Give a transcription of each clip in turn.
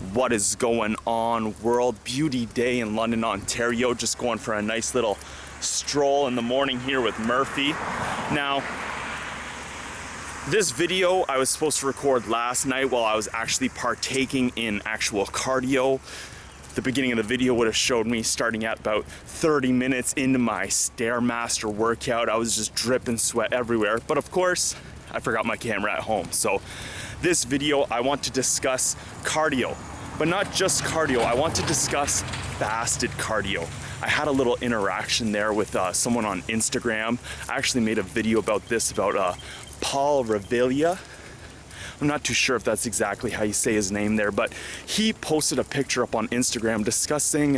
What is going on? World Beauty Day in London, Ontario. Just going for a nice little stroll in the morning here with Murphy. Now, this video I was supposed to record last night while I was actually partaking in actual cardio. The beginning of the video would have showed me starting at about 30 minutes into my Stairmaster workout. I was just dripping sweat everywhere, but of course, I forgot my camera at home. So this video, I want to discuss cardio, but not just cardio. I want to discuss fasted cardio. I had a little interaction there with someone on Instagram. I actually made a video about this, about Paul Revelia. I'm not too sure if that's exactly how you say his name there, but he posted a picture up on Instagram discussing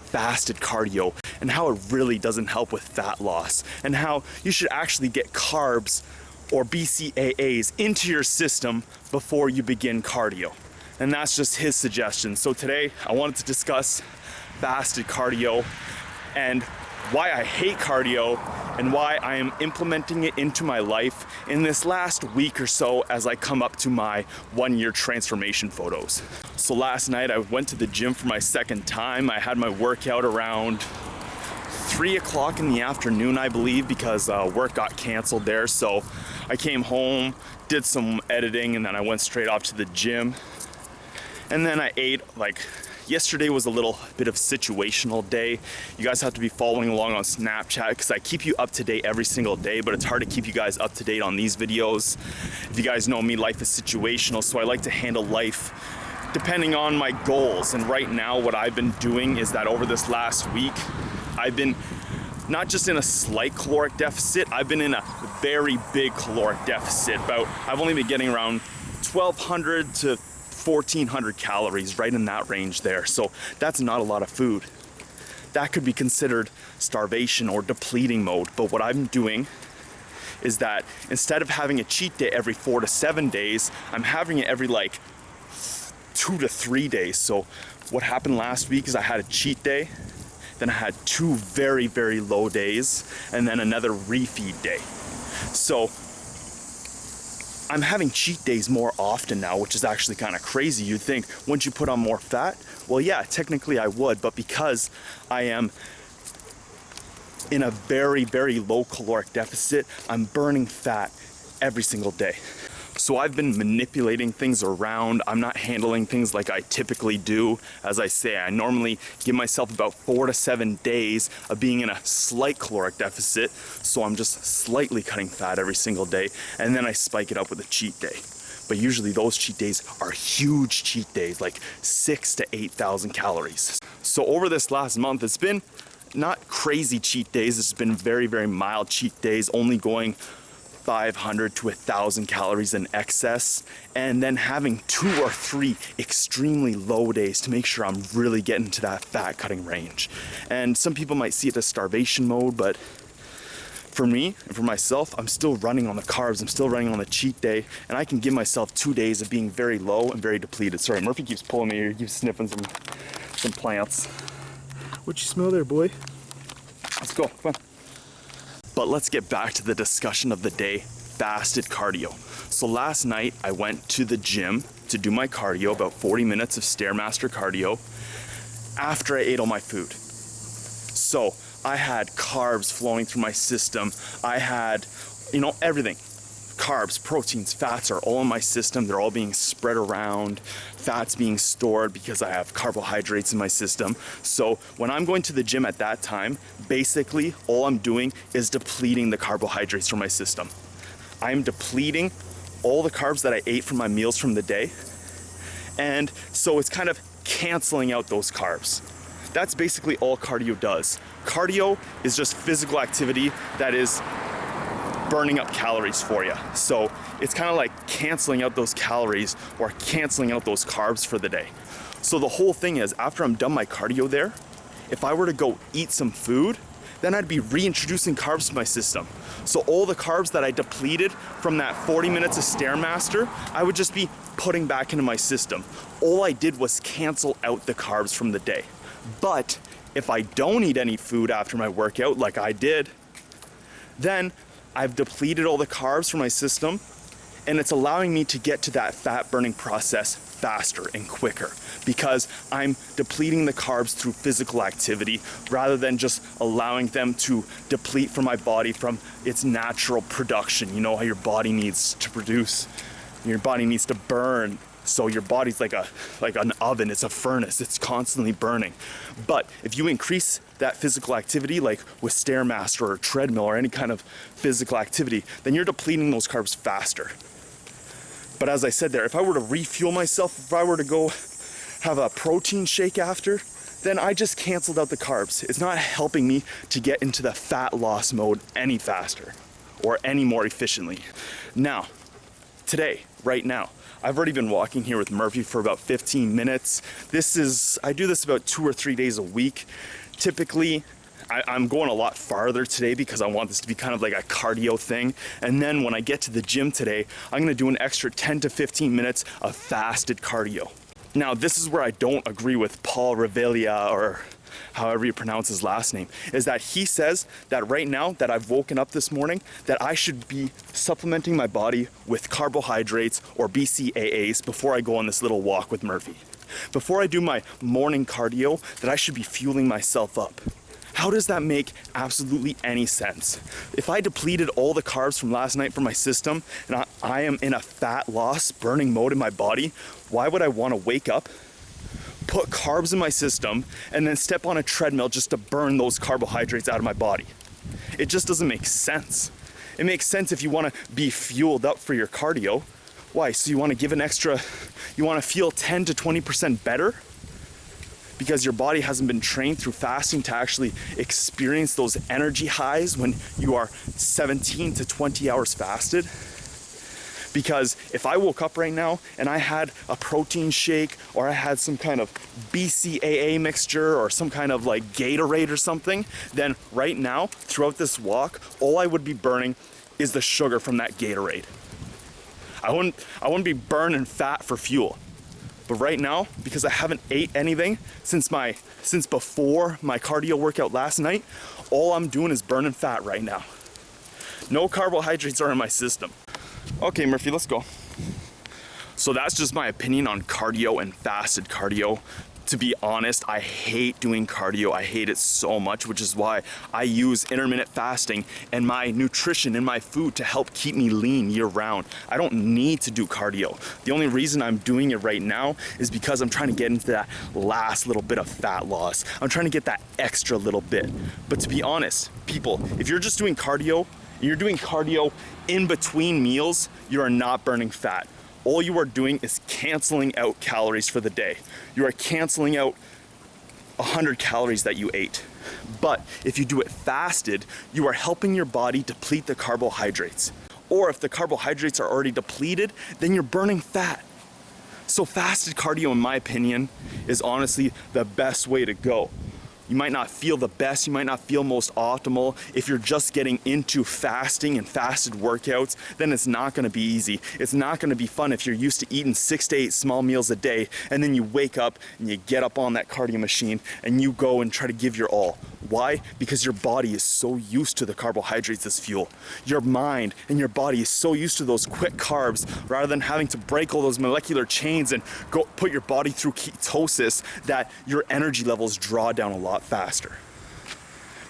fasted cardio and how it really doesn't help with fat loss, and how you should actually get carbs or BCAAs into your system before you begin cardio. And that's just his suggestion. So today I wanted to discuss fasted cardio and why I hate cardio and why I am implementing it into my life in this last week or so as I come up to my 1-year transformation photos. So last night I went to the gym for my second time. I had my workout around 3 o'clock in the afternoon, I believe, because work got canceled there. So I came home, did some editing, and then I went straight off to the gym. And then I ate. Yesterday was a little bit of situational day. You guys have to be following along on Snapchat because I keep you up to date every single day, but it's hard to keep you guys up to date on these videos. If you guys know me, life is situational, so I like to handle life depending on my goals. And right now what I've been doing is that over this last week, I've been not just in a slight caloric deficit, I've been in a very big caloric deficit. I've only been getting around 1,200 to 1,400 calories, right in that range there. So that's not a lot of food. That could be considered starvation or depleting mode. But what I'm doing is that instead of having a cheat day every 4 to 7 days, I'm having it every 2 to 3 days. So what happened last week is I had a cheat day, then I had 2 very, very low days, and then another refeed day. So I'm having cheat days more often now, which is actually kind of crazy. You'd think, wouldn't you put on more fat? Well, yeah, technically I would, but because I am in a very, very low caloric deficit, I'm burning fat every single day. So I've been manipulating things around. I'm not handling things like I typically do. As I say, I normally give myself about 4 to 7 days of being in a slight caloric deficit. So I'm just slightly cutting fat every single day. And then I spike it up with a cheat day. But usually those cheat days are huge cheat days, like 6,000 to 8,000 calories. So over this last month, it's been not crazy cheat days. It's been very, very mild cheat days, only going 500 to 1,000 calories in excess, and then having 2 or 3 extremely low days to make sure I'm really getting to that fat cutting range. And some people might see it as starvation mode, but for me and for myself, I'm still running on the carbs, I'm still running on the cheat day, and I can give myself 2 days of being very low and very depleted. Sorry, Murphy keeps pulling me here, he keeps sniffing some plants. What you smell there, boy? Let's go, come on. But let's get back to the discussion of the day, fasted cardio. So last night I went to the gym to do my cardio, about 40 minutes of Stairmaster cardio, after I ate all my food. So I had carbs flowing through my system. I had, everything. Carbs, proteins, fats are all in my system. They're all being spread around. Fats being stored because I have carbohydrates in my system. So when I'm going to the gym at that time, basically all I'm doing is depleting the carbohydrates from my system. I'm depleting all the carbs that I ate from my meals from the day. And so it's kind of canceling out those carbs. That's basically all cardio does. Cardio is just physical activity that is burning up calories for you. So it's kind of like canceling out those calories or canceling out those carbs for the day. So the whole thing is, after I'm done my cardio there, if I were to go eat some food, then I'd be reintroducing carbs to my system. So all the carbs that I depleted from that 40 minutes of Stairmaster, I would just be putting back into my system. All I did was cancel out the carbs from the day. But if I don't eat any food after my workout, like I did, then I've depleted all the carbs from my system, and it's allowing me to get to that fat burning process faster and quicker because I'm depleting the carbs through physical activity rather than just allowing them to deplete from my body from its natural production. You know how your body needs to produce, your body needs to burn. So your body's like an oven, it's a furnace, it's constantly burning. But if you increase that physical activity, like with Stairmaster or treadmill or any kind of physical activity, then you're depleting those carbs faster. But as I said there, if I were to refuel myself, if I were to go have a protein shake after, then I just canceled out the carbs. It's not helping me to get into the fat loss mode any faster or any more efficiently. Now, today, right now, I've already been walking here with Murphy for about 15 minutes. I do this about 2 or 3 days a week. Typically, I'm going a lot farther today because I want this to be kind of like a cardio thing. And then when I get to the gym today, I'm gonna do an extra 10 to 15 minutes of fasted cardio. Now, this is where I don't agree with Paul Revelia, or however you pronounce his last name, is that he says that right now that I've woken up this morning, that I should be supplementing my body with carbohydrates or BCAAs before I go on this little walk with Murphy. Before I do my morning cardio, that I should be fueling myself up. How does that make absolutely any sense? If I depleted all the carbs from last night from my system and I am in a fat loss burning mode in my body, why would I want to wake up, put carbs in my system, and then step on a treadmill just to burn those carbohydrates out of my body? It just doesn't make sense. It makes sense if you want to be fueled up for your cardio. Why? So you want to give you want to feel 10 to 20% better? Because your body hasn't been trained through fasting to actually experience those energy highs when you are 17 to 20 hours fasted. Because if I woke up right now and I had a protein shake or I had some kind of BCAA mixture or some kind of like Gatorade or something, then right now, throughout this walk, all I would be burning is the sugar from that Gatorade. I wouldn't be burning fat for fuel. But right now, because I haven't ate anything since before my cardio workout last night, all I'm doing is burning fat right now. No carbohydrates are in my system. Okay, Murphy, let's go. So that's just my opinion on cardio and fasted cardio. To be honest, I hate doing cardio. I hate it so much, which is why I use intermittent fasting and my nutrition and my food to help keep me lean year round. I don't need to do cardio. The only reason I'm doing it right now is because I'm trying to get into that last little bit of fat loss. I'm trying to get that extra little bit. But to be honest, people, if you're just doing cardio, and you're doing cardio in between meals, you are not burning fat. All you are doing is canceling out calories for the day. You are canceling out 100 calories that you ate. But if you do it fasted, you are helping your body deplete the carbohydrates. Or if the carbohydrates are already depleted, then you're burning fat. So fasted cardio, in my opinion, is honestly the best way to go. You might not feel the best, you might not feel most optimal. If you're just getting into fasting and fasted workouts, then it's not gonna be easy. It's not gonna be fun if you're used to eating 6 to 8 small meals a day, and then you wake up and you get up on that cardio machine and you go and try to give your all. Why? Because your body is so used to the carbohydrates as fuel. Your mind and your body is so used to those quick carbs, rather than having to break all those molecular chains and go put your body through ketosis, that your energy levels draw down a lot faster.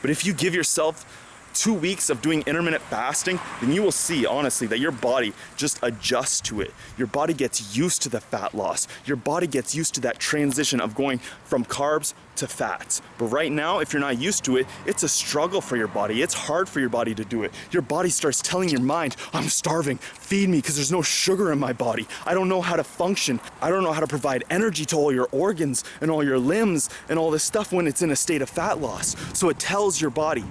But if you give yourself 2 weeks of doing intermittent fasting, then you will see, honestly, that your body just adjusts to it. Your body gets used to the fat loss. Your body gets used to that transition of going from carbs to fats. But right now, if you're not used to it, it's a struggle for your body. It's hard for your body to do it. Your body starts telling your mind, I'm starving, feed me, because there's no sugar in my body. I don't know how to function. I don't know how to provide energy to all your organs and all your limbs and all this stuff when it's in a state of fat loss. So it tells your body.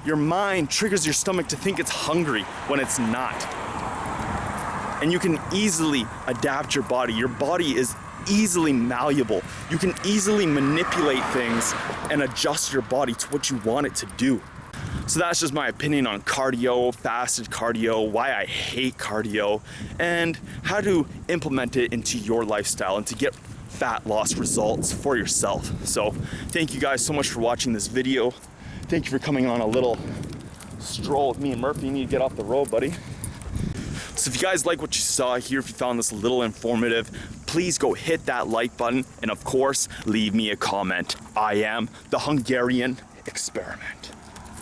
Your mind triggers your stomach to think it's hungry when it's not. And you can easily adapt your body. Your body is easily malleable. You can easily manipulate things and adjust your body to what you want it to do. So that's just my opinion on cardio, fasted cardio, why I hate cardio, and how to implement it into your lifestyle and to get fat loss results for yourself. So thank you guys so much for watching this video. Thank you for coming on a little stroll with me and Murphy. You need to get off the road, buddy. So if you guys like what you saw here, if you found this a little informative, please go hit that like button and of course, leave me a comment. I am the Hungarian Experiment.